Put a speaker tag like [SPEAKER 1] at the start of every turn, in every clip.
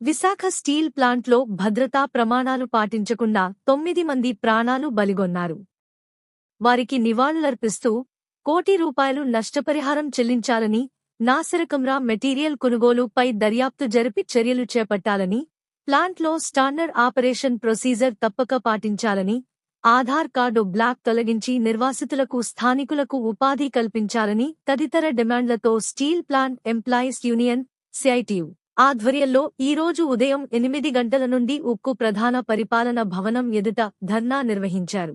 [SPEAKER 1] Visakha steel ప్లాంట్లో భద్రతా ప్రమాణాలు పాటించకుండా 9 మంది ప్రాణాలు బలిగొన్నారు. వారికి నివాళులర్పిస్తూ ₹1 కోటి నష్టపరిహారం చెల్లించాలని, నాసిరకంరా మెటీరియల్ కొనుగోలుపై దర్యాప్తు జరిపి చర్యలు చేపట్టాలని, ప్లాంట్లో స్టాండర్డ్ ఆపరేషన్ ప్రొసీజర్ తప్పక పాటించాలని, ఆధార్ కార్డు బ్లాక్ తొలగించి నిర్వాసితులకు స్థానికులకు ఉపాధి కల్పించాలని తదితర డిమాండ్లతో steel plant employees union CITU ఆధ్వర్యంలో ఈరోజు ఉదయం 8 గంటల నుండి ఉక్కు ప్రధాన పరిపాలన భవనం ఎదుట ధర్నా నిర్వహించారు.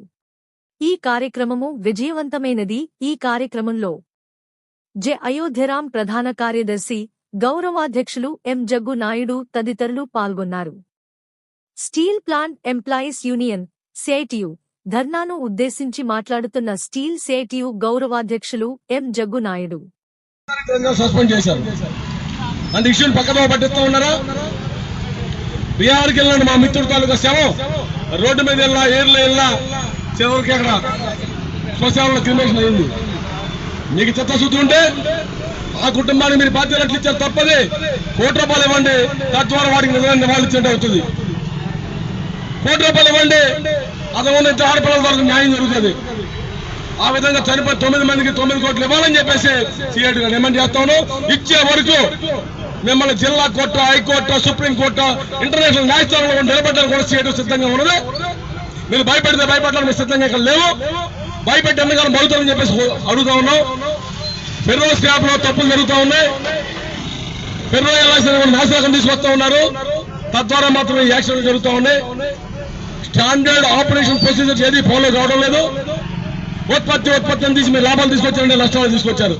[SPEAKER 1] ఈ కార్యక్రమము విజయవంతమైనది. ఈ కార్యక్రమంలో జె. అయోధ్యరాం ప్రధాన కార్యదర్శి, గౌరవాధ్యక్షులు ఎం. జగ్గు నాయుడు తదితరులు పాల్గొన్నారు. Steel plant employees union CITU ధర్నాను ఉద్దేశించి మాట్లాడుతున్న స్టీల్ సిఐటియు గౌరవాధ్యక్షులు ఎం. జగ్గు నాయుడు,
[SPEAKER 2] సస్పెండ్ చేశారు. అంత ఇష్యూని పక్కన పట్టిస్తూ ఉన్నారా? బీహార్కి వెళ్ళండి, మా మిత్రుడు తాలూకా శవం రోడ్డు మీద వెళ్ళా, ఏర్లో వెళ్ళా, చివరికి అక్కడ శ్మశానంలో క్రిమేషన్ అయింది. మీకు చిత్తశుద్ధి ఉంటే ఆ కుటుంబానికి మీరు బాధ్యతలు ఇచ్చారు, తప్పది. ₹1 ఇవ్వండి, తద్వారా వాడికి నిజమైన నివాళులు ఇచ్చినట్టు అవుతుంది. ₹1 ఇవ్వండి, అతను ఉన్న ఇద్దరు ఆడపిల్లల వరకు న్యాయం జరుగుతుంది. ఆ విధంగా చనిపోయి 9 మందికి 9 కోట్లు ఇవ్వాలని చెప్పేసి సిఐటిగా డిమాండ్ చేస్తాను. ఇచ్చే వరకు మిమ్మల్ని జిల్లా కోర్టు, హైకోర్టు, సుప్రీంకోర్టు, ఇంటర్నేషనల్ న్యాయస్థానంలో నిలబడ్డానికి కూడా సిఐటి సిద్ధంగా ఉన్నది. మీరు భయపెడితే భయపడడానికి సిద్ధంగా ఇక్కడ లేవు. భయపెట్టి ఎంతకాలం బడుతారని చెప్పేసి అడుగుతా ఉన్నాం. ఫెర్రో స్క్రాప్ లో తప్పులు జరుగుతూ ఉన్నాయి. ఫెర్రో ఎల్ఐసి నాశనం తీసుకొస్తా ఉన్నారు. తద్వారా మాత్రమే యాక్సిడెంట్ జరుగుతూ ఉన్నాయి. స్టాండర్డ్ ఆపరేషన్ ప్రొసీజర్స్ ఏది ఫాలో కావడం లేదు. ఉత్పత్తిని తీసి మీరు లాభాలు తీసుకొచ్చారంటే నష్టాలు తీసుకొచ్చారు.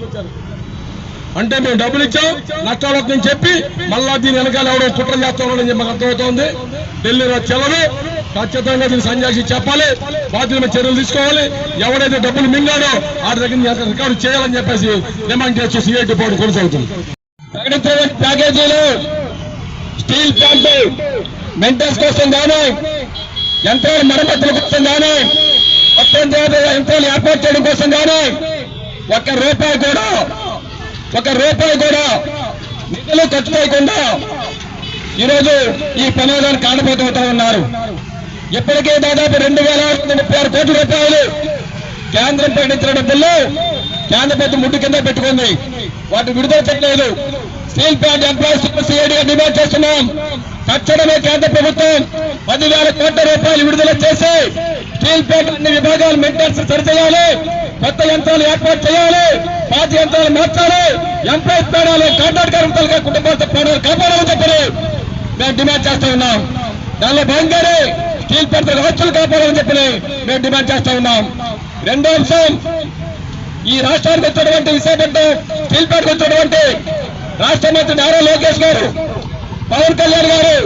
[SPEAKER 2] అంటే మేము డబ్బులు ఇచ్చాం, నష్టాలు వస్తుందని చెప్పి మళ్ళా దీని వెనకాల ఎవడో కుట్ర చేస్తా ఉన్నాడని చెప్పి మాకు అర్థమవుతోంది. ఢిల్లీలో చెల్లదు. ఖచ్చితంగా దీన్ని సంజాక్షి చెప్పాలి, బాధ్యుల మీద చర్యలు తీసుకోవాలి. ఎవడైతే డబ్బులు మింగాడో వాటి దగ్గర రికార్డు చేయాలని చెప్పేసి డిమాండ్ చేస్తూ సిఐటి బోర్డు కొనసాగుతుంది. ప్యాకేజీలు స్టీల్ ప్లాంట్ మెయింటెనెన్స్ కోసం కానీ, యంత్రాల మరమ్మతుల కోసం కానీ, మొత్తం యంత్రాలు ఏర్పాటు చేయడం కోసం కానీ ఒక్క రూపాయి కూడా నిధులు ఖర్చు చేయకుండా ఈరోజు ఈ ప్రమాదానికి కారణమవుతూ ఉన్నారు. ఇప్పటికే దాదాపు 2,636 కోట్ల రూపాయలు కేంద్రం ప్రకటించిన డబ్బుల్లో కేంద్ర ప్రభుత్వం ముట్టు కింద పెట్టుకుంది. వాటి విడుదల చేయలేదు. స్టీల్ ప్లాంట్ ఎంప్లాయీస్ సిఐటిగా డిమాండ్ చేస్తున్నాం. తక్షణమే కేంద్ర ప్రభుత్వం 10,000 కోట్ల రూపాయలు విడుదల చేసి స్టీల్ ప్లాంట్ అన్ని విభాగాలు మెయింటెనెన్స్ సరిచేయాలి, కొత్త యంత్రాలు ఏర్పాటు చేయాలి, పాత యంత్రాలు మార్చాలి, ఎంప్లాయీస్ ప్రాణాలు, కాంట్రాక్ట్ కార్మికులుగా కుటుంబాలతో ప్రాణాలు కాపాడాలని చెప్పని మేము డిమాండ్ చేస్తా ఉన్నాం. దానిలో భాగంగానే స్టీల్ ప్లాంట్ రాష్ట్రాలు కాపాడాలని చెప్పని మేము డిమాండ్ చేస్తా ఉన్నాం. రెండో అంశం, ఈ రాష్ట్రానికి వచ్చినటువంటి విశాఖపట్నం స్టీల్ ప్లాంట్కి వచ్చినటువంటి రాష్ట్ర మంత్రి నారా లోకేష్ గారు, పవన్ కళ్యాణ్ గారు,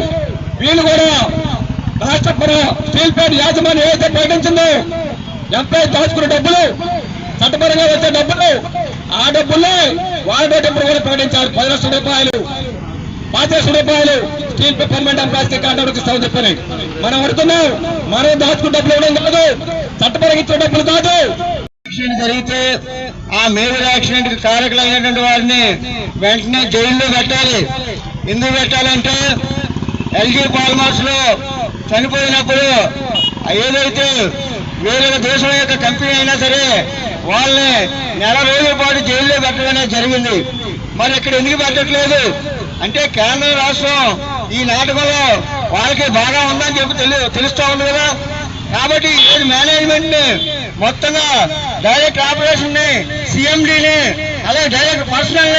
[SPEAKER 2] వీళ్ళు కూడా రాష్ట్ర స్టీల్ ప్లాంట్ యాజమాన్యం ఏదైతే ప్రకటించిందో ఎంప్లాయీ దాచుకున్న డబ్బులు, చట్టపరంగా వచ్చే డబ్బులు, ఆ డబ్బుల్ని వాళ్ళ డబ్బులు కూడా ప్రకటించారు. ₹10 లక్షల, ₹5 లక్షల స్టీల్ పర్మనెంట్ ఎంప్లాయీస్ కాంట్రాక్ట్ ఇస్తామని చెప్పని మనం అడుగుతున్నాం. మనం దాచుకున్న డబ్బులు ఇవ్వడం కాదు, చట్టపరంగా ఇచ్చే డబ్బులు కాదు.
[SPEAKER 3] జరిగితే ఆ మేజర్ యాక్సిడెంట్ కి కారకులైనటువంటి వారిని వెంటనే జైల్లో పెట్టాలి. ఎందుకు పెట్టాలంటే ఎల్జీ పాల్మర్స్ లో చనిపోయినప్పుడు ఏదైతే వేరే దేశం యొక్క కంపెనీ అయినా సరే వాళ్ళని నెల రోజుల పాటు జైల్లో పెట్టడం జరిగింది. మరి ఇక్కడ ఎందుకు పెట్టట్లేదు అంటే కేంద్ర రాష్ట్రం ఈ నాటకంలో వాళ్ళకి బాగా ఉందని చెప్పి తెలుస్తా ఉంది కదా. కాబట్టి ఈ మేనేజ్మెంట్ ని మొత్తంగా డైరెక్ట్ ఆపరేషన్ ని, సిఎండిని, అలాగే డైరెక్ట్ పర్సనల్